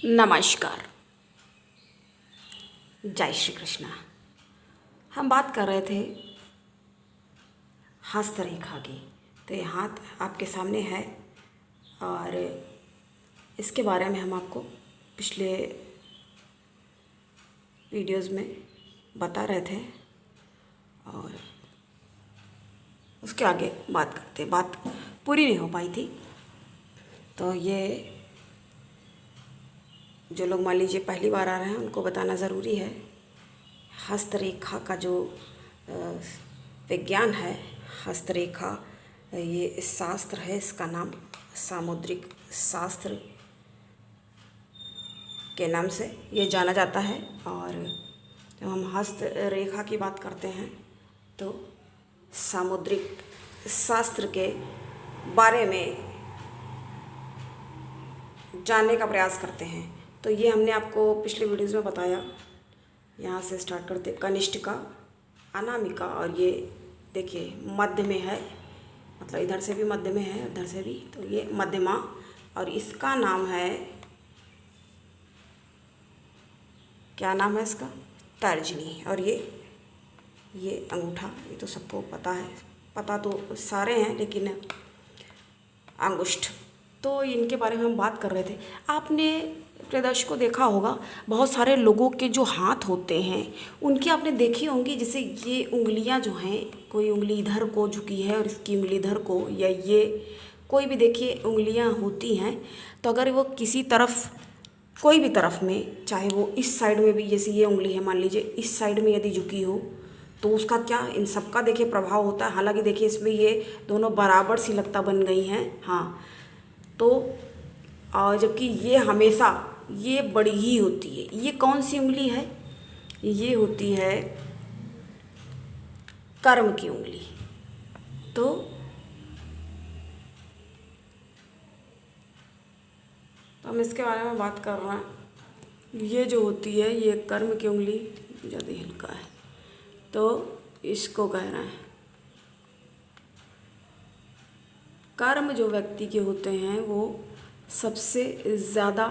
नमस्कार। जय श्री कृष्णा। हम बात कर रहे थे हस्तरेखा की। तो ये हाथ आपके सामने है और इसके बारे में हम आपको पिछले वीडियोस में बता रहे थे और उसके आगे बात करते, बात पूरी नहीं हो पाई थी। तो ये जो लोग मान लीजिए पहली बार आ रहे हैं उनको बताना ज़रूरी है। हस्तरेखा का जो विज्ञान है, हस्तरेखा ये शास्त्र है, इसका नाम सामुद्रिक शास्त्र के नाम से ये जाना जाता है। और जब हम हस्तरेखा की बात करते हैं तो सामुद्रिक शास्त्र के बारे में जानने का प्रयास करते हैं। तो ये हमने आपको पिछले वीडियोज़ में बताया। यहाँ से स्टार्ट करते, कनिष्ठिका, अनामिका, और ये देखिए मध्य में है, मतलब इधर से भी मध्य में है, उधर से भी। तो ये मध्यमा और इसका नाम है, क्या नाम है इसका? तर्जनी। और ये अंगूठा, ये तो सबको पता है, पता तो सारे हैं, लेकिन अंगुष्ठ, तो इनके बारे में हम बात कर रहे थे। आपने अपने दर्शकों को देखा होगा, बहुत सारे लोगों के जो हाथ होते हैं उनकी आपने देखी होंगी, जैसे ये उंगलियां जो हैं, कोई उंगली इधर को झुकी है और इसकी उंगली इधर को, या ये कोई भी देखिए उंगलियां होती हैं। तो अगर वो किसी तरफ, कोई भी तरफ में, चाहे वो इस साइड में भी, जैसे ये उंगली है मान लीजिए इस साइड में यदि झुकी हो, तो उसका क्या, इन सबका देखिए प्रभाव होता है। हालांकि देखिए इसमें ये दोनों बराबर सी लगता बन गई हैं, हाँ। तो जबकि ये हमेशा ये बड़ी ही होती है। ये कौन सी उंगली है? ये होती है कर्म की उंगली। तो हम इसके बारे में बात कर रहे हैं। ये जो होती है ये कर्म की उंगली, ज़्यादा हल्का है तो इसको कह रहे हैं। कर्म जो व्यक्ति के होते हैं वो सबसे ज़्यादा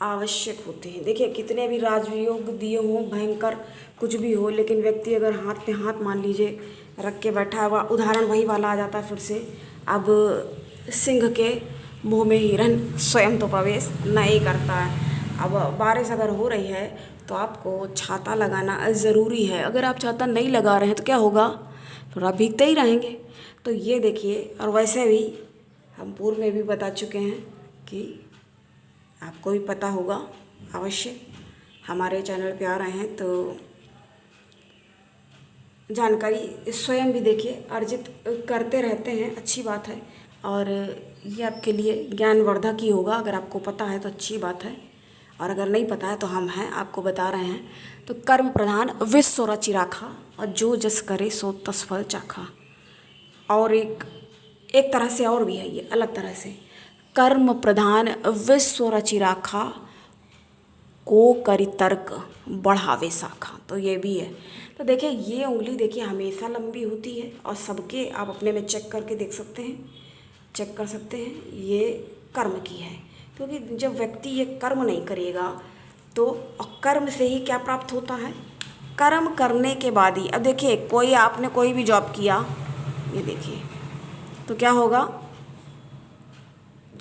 आवश्यक होते हैं। देखिए कितने भी राजयोग दिए हों, भयंकर कुछ भी हो, लेकिन व्यक्ति अगर हाथ पे हाथ मान लीजिए रख के बैठा है, वह उदाहरण वही वाला आ जाता है फिर से। अब सिंह के मुंह में हिरन स्वयं तो प्रवेश नहीं करता है। अब बारिश अगर हो रही है तो आपको छाता लगाना ज़रूरी है। अगर आप छाता नहीं लगा रहे हैं तो क्या होगा? फिर आप भीगते ही रहेंगे। तो ये देखिए, और वैसे भी हम पूर्व में भी बता चुके हैं कि आपको भी पता होगा, अवश्य हमारे चैनल पे आ रहे हैं तो जानकारी स्वयं भी देखिए अर्जित करते रहते हैं, अच्छी बात है। और ये आपके लिए ज्ञानवर्धक ही होगा। अगर आपको पता है तो अच्छी बात है, और अगर नहीं पता है तो हम हैं, आपको बता रहे हैं। तो कर्म प्रधान विश्व रचि राखा, और जो जस करे सो तस फल चाखा। और एक तरह से और भी है, ये अलग तरह से, कर्म प्रधान विश्व रचि राखा, को करि तर्क बढ़ावे शाखा। तो ये भी है। तो देखिए ये उंगली देखिए हमेशा लंबी होती है, और सबके आप अपने में चेक करके देख सकते हैं, चेक कर सकते हैं, ये कर्म की है। क्योंकि जब व्यक्ति ये कर्म नहीं करेगा तो कर्म से ही क्या प्राप्त होता है? कर्म करने के बाद ही, अब देखिए कोई, आपने कोई भी जॉब किया, ये देखिए तो क्या होगा,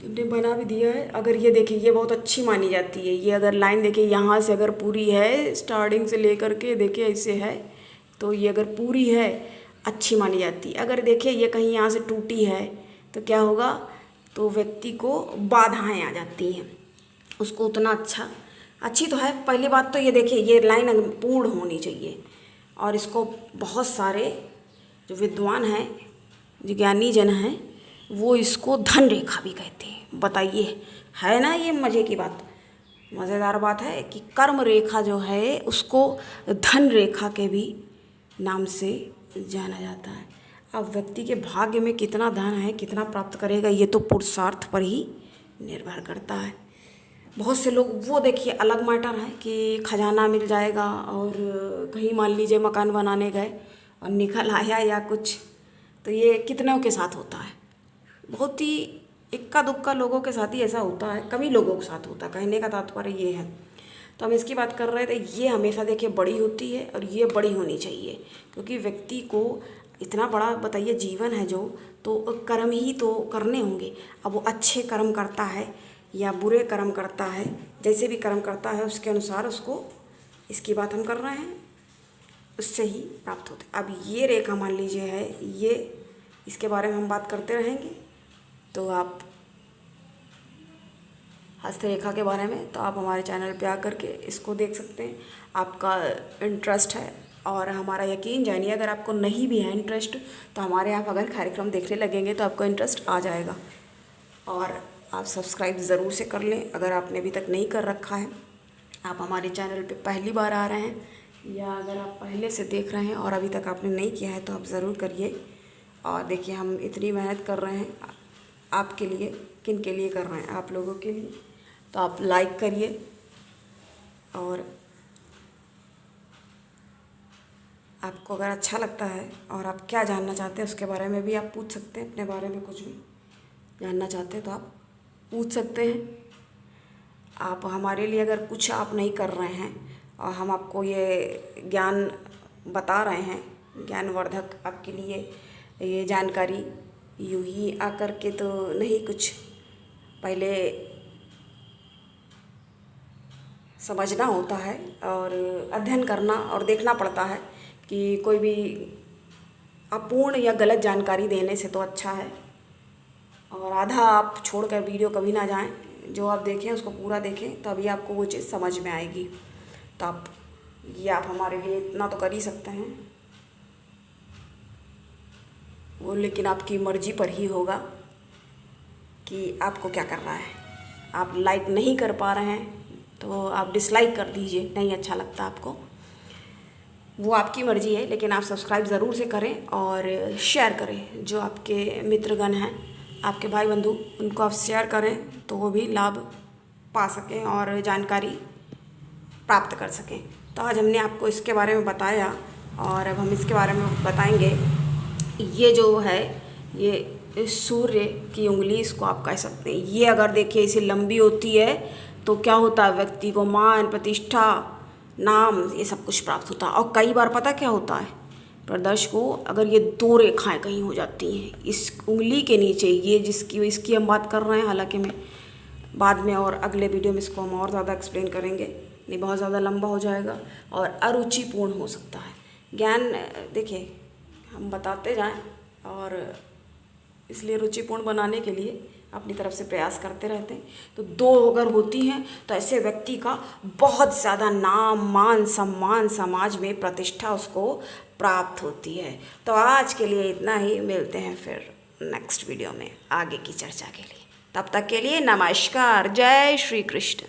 ने बना भी दिया है। अगर ये देखिए ये बहुत अच्छी मानी जाती है। ये अगर लाइन देखिए यहाँ से अगर पूरी है, स्टार्टिंग से लेकर के देखिए ऐसे है, तो ये अगर पूरी है अच्छी मानी जाती है। अगर देखिए ये कहीं यहाँ से टूटी है तो क्या होगा? तो व्यक्ति को बाधाएं आ जाती हैं, उसको उतना अच्छी तो है। पहली बात तो ये देखिए ये लाइन पूर्ण होनी चाहिए, और इसको बहुत सारे जो विद्वान हैं, जो ज्ञानी जन हैं, वो इसको धन रेखा भी कहते हैं। बताइए, है ना ये मज़े की बात? मज़ेदार बात है कि कर्म रेखा जो है उसको धन रेखा के भी नाम से जाना जाता है। अब व्यक्ति के भाग्य में कितना धन है, कितना प्राप्त करेगा, ये तो पुरुषार्थ पर ही निर्भर करता है। बहुत से लोग, वो देखिए अलग मैटर है कि खजाना मिल जाएगा, और कहीं मान लीजिए मकान बनाने गए और निकल आया या कुछ, तो ये कितनों के साथ होता है। बहुत ही इक्का दुक्का लोगों के साथ ही ऐसा होता है, कभी लोगों के साथ होता है, कहने का तात्पर्य ये है। तो हम इसकी बात कर रहे थे, ये हमेशा देखिए बड़ी होती है और ये बड़ी होनी चाहिए, क्योंकि व्यक्ति को इतना बड़ा बताइए जीवन है जो, तो कर्म ही तो करने होंगे। अब वो अच्छे कर्म करता है या बुरे कर्म करता है, जैसे भी कर्म करता है उसके अनुसार उसको, इसकी बात हम कर रहे हैं, उससे ही प्राप्त होते। अब ये रेखा मान लीजिए है ये, इसके बारे में हम बात करते रहेंगे। तो आप हस्तरेखा के बारे में तो आप हमारे चैनल पे आकर के इसको देख सकते हैं। आपका इंटरेस्ट है और हमारा यकीन जानिए, अगर आपको नहीं भी है इंटरेस्ट तो हमारे आप अगर कार्यक्रम देखने लगेंगे तो आपको इंटरेस्ट आ जाएगा। और आप सब्सक्राइब ज़रूर से कर लें अगर आपने अभी तक नहीं कर रखा है। आप हमारे चैनल पे पहली बार आ रहे हैं या अगर आप पहले से देख रहे हैं और अभी तक आपने नहीं किया है तो आप ज़रूर करिए। और देखिए हम इतनी मेहनत कर रहे हैं आपके लिए, किन के लिए कर रहे हैं, आप लोगों के लिए। तो आप लाइक करिए और आपको अगर अच्छा लगता है और आप क्या जानना चाहते हैं उसके बारे में भी आप पूछ सकते हैं। अपने बारे में कुछ भी जानना चाहते हैं तो आप पूछ सकते हैं। आप हमारे लिए अगर कुछ आप नहीं कर रहे हैं और हम आपको ये ज्ञान बता रहे हैं, ज्ञानवर्धक आपके लिए ये जानकारी, यूं ही आकर के तो नहीं, कुछ पहले समझना होता है और अध्ययन करना और देखना पड़ता है कि कोई भी अपूर्ण या गलत जानकारी देने से तो अच्छा है। और आधा आप छोड़कर वीडियो कभी ना जाएं, जो आप देखें उसको पूरा देखें तभी आपको वो चीज़ समझ में आएगी। तो आप हमारे लिए इतना तो कर ही सकते हैं वो, लेकिन आपकी मर्ज़ी पर ही होगा कि आपको क्या करना है। आप लाइक नहीं कर पा रहे हैं तो आप डिसलाइक कर दीजिए, नहीं अच्छा लगता आपको, वो आपकी मर्ज़ी है। लेकिन आप सब्सक्राइब ज़रूर से करें और शेयर करें। जो आपके मित्रगण हैं, आपके भाई बंधु, उनको आप शेयर करें तो वो भी लाभ पा सकें और जानकारी प्राप्त कर सकें। तो आज हमने आपको इसके बारे में बताया और अब हम इसके बारे में बताएंगे। ये जो है ये सूर्य की उंगली, इसको आप कह सकते हैं। ये अगर देखिए इसे लंबी होती है तो क्या होता है, व्यक्ति को मान प्रतिष्ठा नाम ये सब कुछ प्राप्त होता है। और कई बार पता क्या होता है, प्रदर्श को अगर ये दो रेखाएं कहीं हो जाती हैं इस उंगली के नीचे, ये इसकी हम बात कर रहे हैं, हालांकि मैं बाद में और अगले वीडियो में इसको हम और ज़्यादा एक्सप्लेन करेंगे, नहीं बहुत ज़्यादा लंबा हो जाएगा और अरुचिपूर्ण हो सकता है। ज्ञान देखिए हम बताते जाएं और इसलिए रुचिपूर्ण बनाने के लिए अपनी तरफ से प्रयास करते रहते हैं। तो दो अगर होती हैं तो ऐसे व्यक्ति का बहुत ज़्यादा नाम मान सम्मान, समाज में प्रतिष्ठा उसको प्राप्त होती है। तो आज के लिए इतना ही, मिलते हैं फिर नेक्स्ट वीडियो में आगे की चर्चा के लिए। तब तक के लिए नमस्कार, जय श्री कृष्ण।